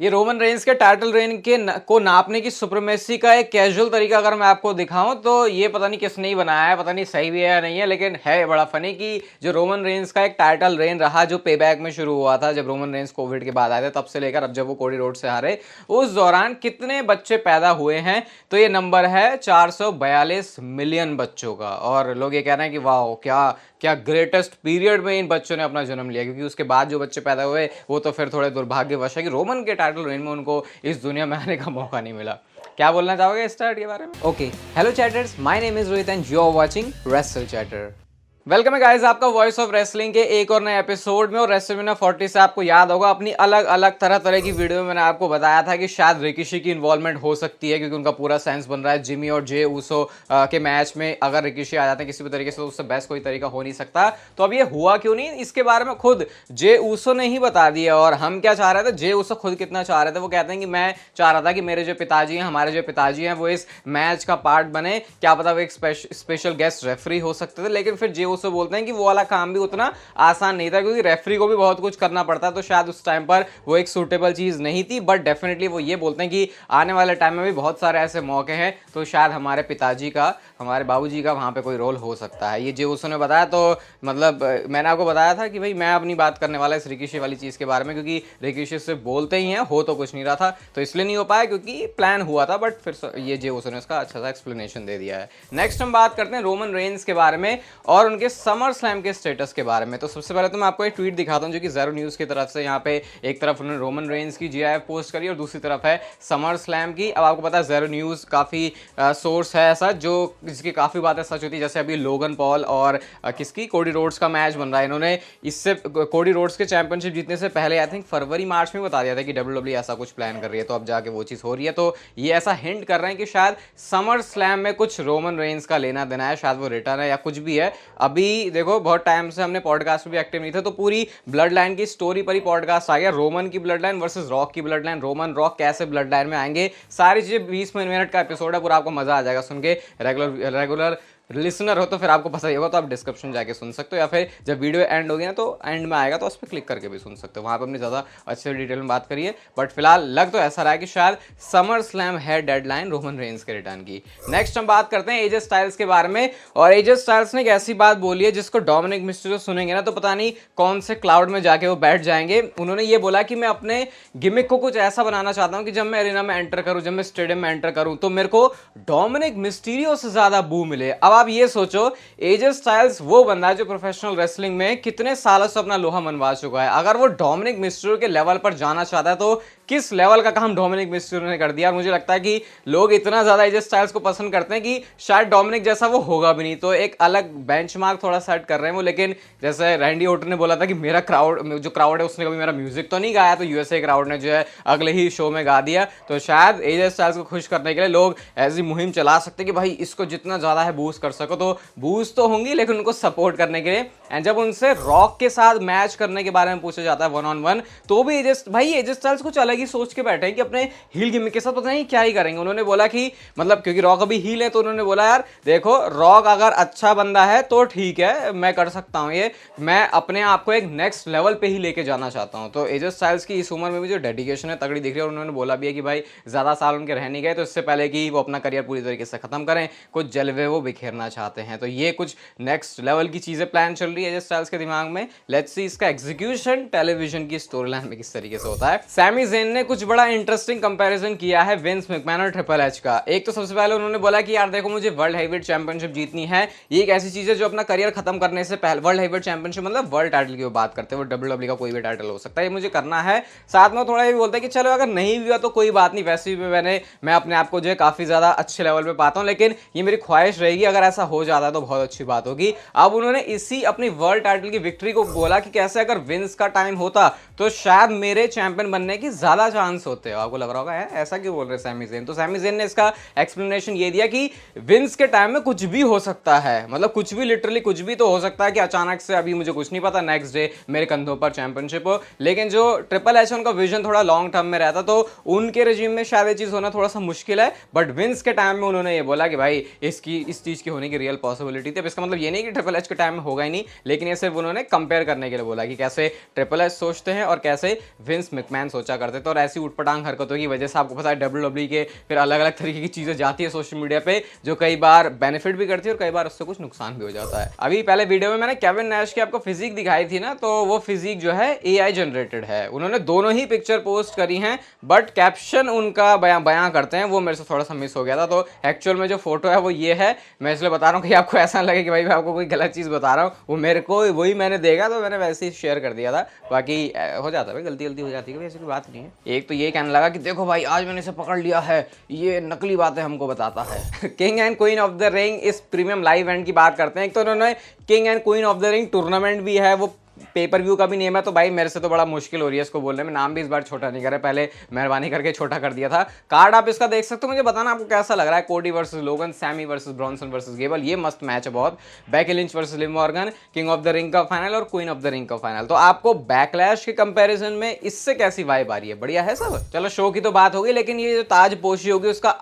ये Roman Reigns के title reign को नापने की सुप्रीमेसी का एक कैजुअल तरीका अगर मैं आपको दिखाऊं तो ये पता नहीं किसने ही बनाया है, पता नहीं सही भी है या नहीं है, लेकिन है बड़ा फनी कि जो रोमन रेंस का एक टाइटल रेन रहा जो पेबैक में शुरू हुआ था, जब रोमन रेंस कोविड के बाद आए थे, तब से लेकर अब जब वो कोडी रोड से हारे, उस दौरान कितने बच्चे पैदा हुए हैं, तो ये नंबर है 442 मिलियन बच्चों का। और लोग ये कह रहे हैं कि वाह क्या क्या ग्रेटेस्ट पीरियड में इन बच्चों ने अपना जन्म लिया, क्योंकि उसके बाद जो बच्चे पैदा हुए वो तो फिर थोड़े दुर्भाग्यवश है कि रोमन के टाइटल रेन में उनको इस दुनिया में आने का मौका नहीं मिला। क्या बोलना चाहोगे स्टार्ट के बारे में? Okay, hello chatters, my name is Rohit and you are watching Wrestle Chatter. Welcome है गाइस आपका वॉइस ऑफ रेसलिंग के एक और नए एपिसोड में। और रेसलमेनिया 40 से आपको याद होगा अपनी अलग अलग तरह तरह की वीडियो में मैंने आपको बताया था कि शायद रिकिशी की इन्वॉल्वमेंट हो सकती है, क्योंकि उनका पूरा सेंस बन रहा है जिमी और जे ऊसो के मैच में। अगर रिकिशी आ जाते हैं किसी भी तरीके से तो उससे बेस्ट कोई तरीका हो नहीं सकता। तो अब ये हुआ क्यों नहीं, इसके बारे में खुद जे ऊसो ने ही बता दिया। और हम क्या चाह रहे थे, जे ऊसो खुद कितना चाह रहे थे, वो कहते हैं कि मैं चाह रहा था कि मेरे जो पिताजी हैं, हमारे जो पिताजी हैं, वो इस मैच का पार्ट बने, क्या पता वो एक स्पेशल गेस्ट रेफरी हो सकते थे। लेकिन फिर जे ऊसो बोलते हैं कि वो काम भी उतना आसान नहीं था, क्योंकि रेफरी को भी बहुत कुछ करना पड़ता है, तो शायद उस टाइम पर वो एक सूटेबल चीज नहीं थी। बट डेफिनेटली वो ये बोलते हैं कि आने वाले टाइम में भी बहुत सारे ऐसे मौके हैं, तो शायद हमारे पिताजी का, हमारे बाबूजी का वहां पे कोई रोल हो सकता है। ये जो उसने बताया, तो मतलब मैंने आपको बताया था कि भाई मैं अपनी बात करने वाला इस रिकिशी वाली चीज के बारे में, क्योंकि रिकिशी से बोलते ही हैं, हो तो कुछ नहीं रहा था, तो इसलिए नहीं हो पाया क्योंकि प्लान हुआ था। बट फिर ये जे उसने उसका अच्छा सा एक्सप्लेनेशन दे दिया है। नेक्स्ट हम बात करते हैं रोमन रेंस के बारे में और उनके समर स्लैम के स्टेटस के बारे में। तो सबसे पहले तो मैं आपको एक ट्वीट दिखाता हूं जो कि ज़ेरो न्यूज़ की तरफ से, यहाँ पे एक तरफ उन्होंने रोमन रेंस की जीआईएफ पोस्ट करी और दूसरी तरफ है समर स्लैम की। अब आपको पता है ज़ेरो न्यूज़ काफ़ी सोर्स है ऐसा जो जिसकी काफ़ी बातें सच होती है, जैसे अभी लोगन पॉल और किसकी कोडी रोड्स का मैच बन रहा है। इन्होंने इससे कोडी रोड्स के चैंपियनशिप जीतने से पहले आई थिंक फरवरी मार्च में बता दिया था कि डब्ल्यूडब्ल्यूई ऐसा कुछ प्लान कर रही है, तो अब जाके वो चीज़ हो रही है। तो ये ऐसा हिंट कर रहे हैं कि शायद समर स्लैम में कुछ रोमन रेंस का लेना देना है, शायद वो रिटर्न है या कुछ भी है। अभी देखो बहुत टाइम से हमने पॉडकास्ट में भी एक्टिव नहीं थे, तो पूरी ब्लड लाइन की स्टोरी पर ही पॉडकास्ट आ गया। रोमन की ब्लड लाइन वर्सेस रॉक की ब्लड लाइन, रोमन रॉक कैसे ब्लड लाइन में आएंगे, सारी चीजें 20 मिनट का एपिसोड है पूरा, आपको मजा आ जाएगा सुन के। रेगुलर लिसनर हो तो फिर आपको पता ही होगा, तो आप डिस्क्रिप्शन जाके सुन सकते हो, या फिर जब वीडियो एंड होगी ना तो एंड में आएगा तो उस पर क्लिक करके भी सुन सकते हो, वहाँ पर हमने ज़्यादा अच्छे डिटेल में बात करी है। बट फिलहाल लग तो ऐसा रहा है कि शायद समर स्लैम है डेडलाइन रोमन रेंस के रिटर्न की। नेक्स्ट हम बात करते हैं एजे स्टाइल्स के बारे में। और एजे स्टाइल्स ने एक ऐसी बात बोली है जिसको डोमिनिक मिस्टीरियो सुनेंगे ना तो पता नहीं कौन से क्लाउड में जाके वो बैठ जाएंगे। उन्होंने ये बोला कि मैं अपने गिमिक को कुछ ऐसा बनाना चाहता हूँ कि जब मैं एरिना में एंटर करूँ, जब मैं स्टेडियम में एंटर करूँ, तो मेरे को डोमिनिक मिस्टीरियो से ज़्यादा बू मिले। अब आप ये सोचो, एजे स्टाइल्स वो बंदा है जो प्रोफेशनल रेसलिंग में कितने सालों से अपना लोहा मनवा चुका है। अगर वो डोमिनिक मिस्टीरियो के लेवल पर जाना चाहता है तो किस लेवल का काम डोमिनिक मिस्टीरियो ने कर दिया। और मुझे लगता है कि लोग इतना ज्यादा एजे स्टाइल्स को पसंद करते हैं कि शायद डोमिनिक जैसा वो होगा भी नहीं, तो एक अलग बेंचमार्क थोड़ा सेट कर रहे हैं वो। लेकिन जैसे रैंडी ओर्टन ने बोला था कि मेरा जो क्राउड है उसने कभी मेरा म्यूजिक तो नहीं गाया, तो यूएसए क्राउड ने जो है अगले ही शो में गा दिया। तो शायद एजे स्टाइल्स को खुश करने के लिए लोग ऐसी मुहिम चला सकते हैं कि भाई इसको जितना ज्यादा है बूस्ट कर सको, तो बूस्ट तो होंगी लेकिन उनको सपोर्ट करने के लिए। एंड जब उनसे रॉक के साथ मैच करने के बारे में पूछा जाता है 1-on-1, तो भी एजे स्टाइल्स कुछ अलग ही सोच के बैठे हैं कि अपने हील गिमिक के साथ पता नहीं क्या ही करेंगे। उन्होंने बोला कि मतलब क्योंकि रॉक अभी हील है, तो उन्होंने बोला यार देखो रॉक अगर अच्छा बंदा है तो ठीक है, मैं कर सकता हूं ये, मैं अपने आप को एक नेक्स्ट लेवल पे ही लेके जाना चाहता हूं। तो एजे स्टाइल्स की इस उम्र में भी जो डेडिकेशन है तगड़ी दिख रही है। और उन्होंने बोला भी है कि भाई ज्यादा साल उनके रह नहीं गए, तो इससे पहले कि वो अपना करियर पूरी तरीके से खत्म करें, कुछ जलवे वो बिखेरना चाहते हैं। तो ये कुछ नेक्स्ट लेवल की चीजें प्लान चल रही है एजे स्टाइल्स के दिमाग में। लेट्स सी इसका एग्जीक्यूशन टेलीविजन की स्टोरी लाइन में किस तरीके से होता है। सैमी ज़ेन ने कुछ बड़ा इंटरेस्टिंग कंपैरिजन किया है विंस मैकमैन और ट्रिपल एच का। एक तो सबसे पहले उन्होंने बोला कि यार देखो मुझे वर्ल्ड हेवीवेट चैंपियनशिप जीतनी है, ये एक ऐसी चीज है जो अपना करियर खत्म करने से पहले, वर्ल्ड हेवीवेट चैंपियनशिप मतलब वर्ल्ड टाइटल की बात करते हैं, वो डब्ल्यूडब्ल्यूई का कोई भी टाइटल हो सकता है, ये मुझे करना है। साथ में थोड़ा ये भी बोलता है कि चलो अगर नहीं भी हुआ तो कोई बात नहीं, वैसे भी मैं अपने आप को जो है काफी ज्यादा अच्छे लेवल पे पाता हूं, लेकिन ये मेरी ख्वाहिश रहेगी अगर ऐसा हो जाता है तो बहुत अच्छी बात होगी। अब उन्होंने इसी अपनी वर्ल्ड टाइटल की विक्ट्री को बोला कि कैसे अगर विंस का टाइम होता तो शायद मेरे चैंपियन बनने की ज्यादा चांस होते हैं। आपको लग रहा होगा ऐसा क्यों बोल रहे सैमी ज़ेन, तो सैमी ज़ेन ने इसका एक्सप्लेनेशन ये दिया कि विंस के टाइम में कुछ भी हो सकता है, मतलब कुछ भी, लिटरली कुछ भी तो हो सकता है कि अचानक से, अभी मुझे कुछ नहीं पता, नेक्स्ट डे मेरे कंधों पर चैंपियनशिप हो। लेकिन जो ट्रिपल एच उनका विजन थोड़ा लॉन्ग टर्म में रहता, तो उनके रेजिम में शायद ये चीज होना थोड़ा सा मुश्किल है। बट विंस के टाइम में उन्होंने ये बोला कि भाई इस चीज की होने की रियल पॉसिबिलिटी थी। अब इसका मतलब ये नहीं कि ट्रिपल एच के टाइम में होगा ही नहीं, लेकिन ये सिर्फ उन्होंने कंपेयर करने के लिए बोला कि कैसे ट्रिपल एच सोचते हैं और कैसे विंस मैकमैन सोचा करते करते थे और ऐसी उटपटांग हरकतों की वजह से आपको पता है WWE के फिर अलग अलग तरीके की चीज़ें जाती है सोशल मीडिया पे, जो कई बार बेनिफिट भी करती है और कई बार उससे कुछ नुकसान भी हो जाता है। अभी पहले वीडियो में मैंने केविन नैश की आपको फिजिक दिखाई थी ना, तो वो फिजिक जो है AI जनरेटेड है। उन्होंने दोनों ही पिक्चर पोस्ट करी हैं, बट कैप्शन उनका बयां करते हैं वो मेरे से थोड़ा सा मिस हो गया था। तो एक्चुअल में जो फोटो है वो ये है, मैं इसलिए बता रहा हूँ कि आपको ऐसा लगे कि भाई मैं आपको कोई गलत चीज़ बता रहा हूँ। वो मेरे को वही मैंने देखा तो मैंने वैसे ही शेयर कर दिया था। बाकी हो जाता है, गलती हो जाती है, ऐसी कोई बात नहीं है। एक तो ये कहने लगा कि देखो भाई आज मैंने इसे पकड़ लिया है, ये नकली बातें हमको बताता है। King and queen of the ring इस प्रीमियम लाइव इवेंट की बात करते हैं। एक तो उन्होंने king and queen of the ring tournament भी है, वो पेपर व्यू का भी नेम है। तो भाई मेरे से तो बड़ा मुश्किल हो रही है इसको बोलने में, नाम भी इस बार छोटा नहीं करे, पहले मेहरबानी करके छोटा कर दिया था। कार्ड आप इसका देख सकते हो, मुझे बताना आपको कैसा लग रहा है। Cody versus Logan, Sami versus Bronson versus Gable, ये मस्त मैच है बहुत। Becky Lynch versus Liv Morgan, King of the Ring का फाइनल और क्वीन ऑफ द रिंग का फाइनल। तो आपको बैकलैश के कंपैरिजन में इससे कैसी वाइब आ रही है? बढ़िया है सब। चलो शो की तो बात होगी, लेकिन ये जो ताजपोशी होगी उसका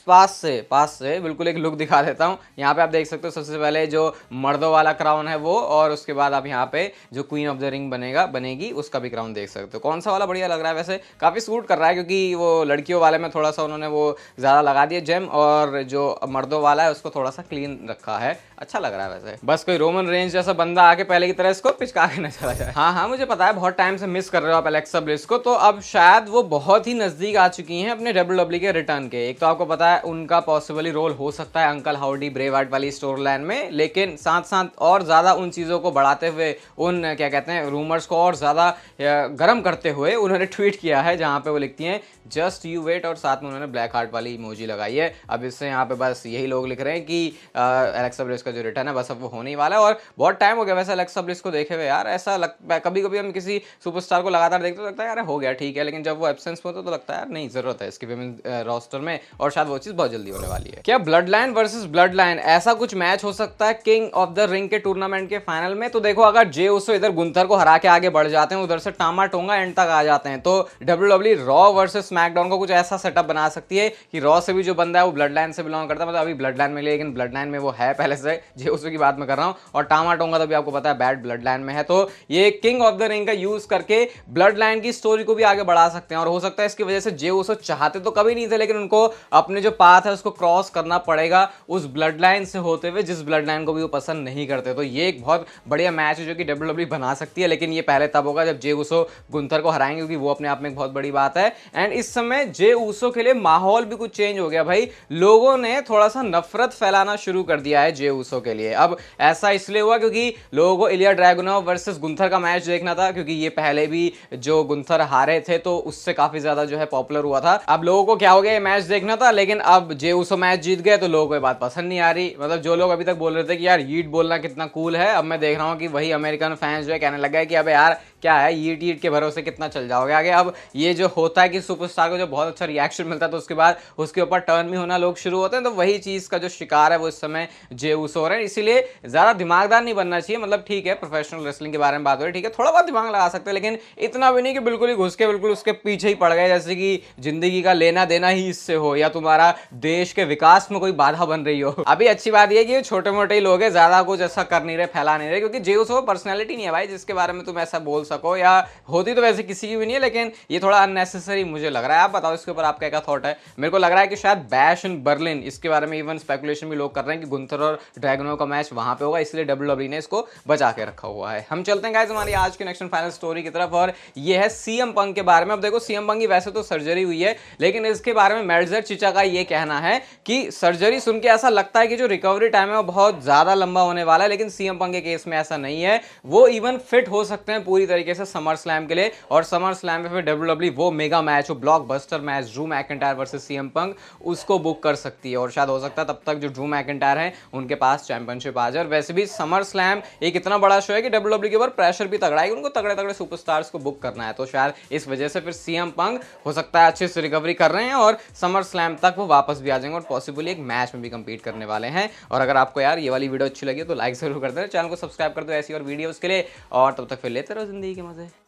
पास से बिल्कुल एक लुक दिखा देता हूँ। यहाँ पे आप देख सकते हो सबसे पहले जो मर्दों वाला क्राउन है वो, और उसके बाद आप यहाँ पे जो क्वीन ऑफ द रिंग बनेगी उसका भी क्राउन देख सकते हो। कौन सा वाला बढ़िया लग रहा है? वैसे काफी सूट कर रहा है क्योंकि वो लड़कियों वाले में थोड़ा सा उन्होंने वो ज्यादा लगा दिया जेम, और जो मर्दों वाला है उसको थोड़ा सा क्लीन रखा है। अच्छा लग रहा है वैसे। बस कोई रोमन रेंज जैसा बंदा आके पहले की तरह इसको पिचका के न चला जाए। हाँ मुझे पता है बहुत टाइम से मिस कर रहे हो आप एलेक्सा ब्लिस को, तो अब शायद वो बहुत ही नजदीक आ चुकी हैं अपने WWE के रिटर्न के। एक तो आपको पता है उनका पॉसिबली रोल हो सकता है अंकल हाउडी ब्रे वाइट वाली स्टोरी लाइन में, लेकिन साथ साथ और ज्यादा उन चीजों को बढ़ाते हुए, उन क्या कहते हैं रूमर्स को और ज्यादा गर्म करते हुए उन्होंने ट्वीट किया है जहां पे वो लिखती हैं जस्ट यू वेट, और साथ में उन्होंने ब्लैक हार्ट वाली इमोजी लगाई है। अब इससे यहाँ पे बस यही लोग लिख रहे हैं कि एलेक्सा ब्लिस का जो रिटर्न है बस अब वो होने ही वाला है। और बहुत टाइम हो गया वैसे एलेक्सा ब्लिस को देखे हुए यार। ऐसा लगता है कभी कभी हम किसी सुपरस्टार को लगातार देखते तो लगता है यार हो गया ठीक है, लेकिन जब वो एब्सेंस में होता तो लगता है यार नहीं जरूरत है इसकी विमेन रोस्टर में, और शायद वो चीज बहुत जल्दी होने वाली है। क्या blood line versus blood line ऐसा कुछ मैच हो सकता है किंग ऑफ द रिंग के टूर्नामेंट के फाइनल में? तो देखो अगर जे उसो इधर गुंथर को हरा के आगे बढ़ जाते हैं, उधर से टामा टोंगा एंड तक आ जाते हैं, तो WWE रॉ वर्सेस स्मैकडाउन को कुछ ऐसा सेटअप बना सकती है कि रॉ से भी जो बंदा है वो ब्लड लाइन से बिलोंग करता है, मतलब अभी ब्लड लाइन में, लेकिन ब्लड लाइन में वो है पहले से, जे उसो की बात मैं कर रहा हूं, और टामा टोंगा तो भी आपको पता है बैड ब्लड लाइन में है। तो ये किंग ऑफ द रिंग का यूज करके ब्लड लाइन की स्टोरी को भी आगे बढ़ा सकते हैं, और हो सकता है इसकी वजह से जे उसो चाहते तो कभी नहीं थे, लेकिन उनको अपने जो पाथ है उसको क्रॉस करना पड़ेगा उस ब्लड लाइन से होते हुए जिस ब्लड लाइन को भी वो पसंद नहीं करते। तो ये एक बहुत बढ़िया मैच है जो कि WWE बना सकती है, लेकिन ये पहले तब होगा जब जे उसो गुंथर को हराएंगे, क्योंकि वो अपने आप में एक बहुत बड़ी बात है। एंड इस समय जे उसो के लिए माहौल भी कुछ चेंज हो गया भाई, लोगों ने थोड़ा सा नफरत फैलाना शुरू कर दिया है जे उसो के लिए। अब ऐसा इसलिए हुआ क्योंकि लोगों को इलिया ड्रैगुनोव वर्सेस गुंथर का मैच देखना था, क्योंकि ये पहले भी जो गुंथर हारे थे तो उससे काफी ज्यादा जो है पॉपुलर हुआ था। अब लोगों को क्या हो गया, ये मैच देखना था, लेकिन अब जे उसो मैच जीत गए तो लोगों को ये बात पसंद नहीं आ रही। मतलब जो लोग अभी तक बोल रहे थे कि यार यीट बोलना कितना कूल है, अब मैं देख रहा हूं कि वही अमेरिकन फैंस जो है कहने लगा है कि अबे यार क्या है यीट यीट के भरोसे कितना चल जाओगे आगे। अब ये जो होता है कि सुपरस्टार को जो बहुत अच्छा रिएक्शन मिलता है तो उसके बाद उसके ऊपर टर्न भी होना लोग शुरू होते हैं, तो वही चीज का जो शिकार है वो इस समय जे उसो हो रहे हैं। इसीलिए ज्यादा दिमागदार नहीं बनना चाहिए। मतलब ठीक है प्रोफेशनल रेसलिंग के बारे में बात हो रही है, ठीक है थोड़ा बहुत दिमाग लगा सकते हैं, लेकिन इतना भी नहीं कि बिल्कुल ही घुस के बिल्कुल उसके पीछे ही पड़ गए, जैसे कि जिंदगी का लेना देना ही इससे हो या तुम्हारा देश के विकास में कोई बाधा बन रही हो। अभी अच्छी बात यह कि छोटे मोटे ही लोग हैं, ज्यादा कुछ ऐसा कर नहीं रहे, फैला नहीं रहे, क्योंकि जे उसो पर्सनैलिटी नहीं है भाई जिसके बारे में तुम ऐसा बोल सको, या होती तो वैसे किसी की भी नहीं है, लेकिन ये थोड़ा अननेसेसरी मुझे लग रहा है। आप बताओ इसके ऊपर आपका क्या थॉट है? मेरे को लग रहा है कि शायद बैश इन बर्लिन, इसके बारे में इवन स्पेकुलेशन भी लोग कर रहे हैं कि गुंथर और ड्रैगनोव का मैच वहां पे होगा, इसलिए WWE ने इसको बचा के रखा हुआ है। हम चलते हैं गाइस हमारी आज की नेक्स्ट फाइनल स्टोरी की तरफ, और ये है सीएम पंक के बारे में। अब देखो सीएम पंक की वैसे तो सर्जरी हुई है, लेकिन इसके बारे में मेल्जर चिचा का ये कहना है कि सर्जरी सुन के ऐसा लगता है कि जो रिकवरी टाइम है वो बहुत ज्यादा लंबा होने वाला है, लेकिन सीएम पंक के केस में ऐसा नहीं है। वो इवन फिट हो सकते हैं पूरी तरीके से समर स्लैम के लिए, और समर स्लैम में फिर WWE वो मेगा मैच, वो blockbuster match Drew McIntyre versus CM Punk, उसको बुक कर सकती है। और शायद हो सकता है तब तक जो ड्रू मैकिंटायर है उनके पास चैंपियनशिप आ जाए। और वैसे भी समर स्लैम एक इतना बड़ा शो है कि WWE के ऊपर प्रेशर भी तगड़ा है, उनको तगड़े तगड़े सुपरस्टार्स को बुक करना है, तो शायद इस वजह से फिर सीएम पंक हो सकता है अच्छे से रिकवरी कर रहे हैं और समर स्लैम तक वो वापस भी आ जाएंगे और पॉसिबली एक मैच में भी कंपीट करने वाले हैं। और अगर आपको यार ये वाली वीडियो अच्छी लगी तो लाइक जरूर कर देना, चैनल को सब्सक्राइब कर दो ऐसी और वीडियोस के लिए, और तब तक फिर लेते रहो जिंदगी के मजे।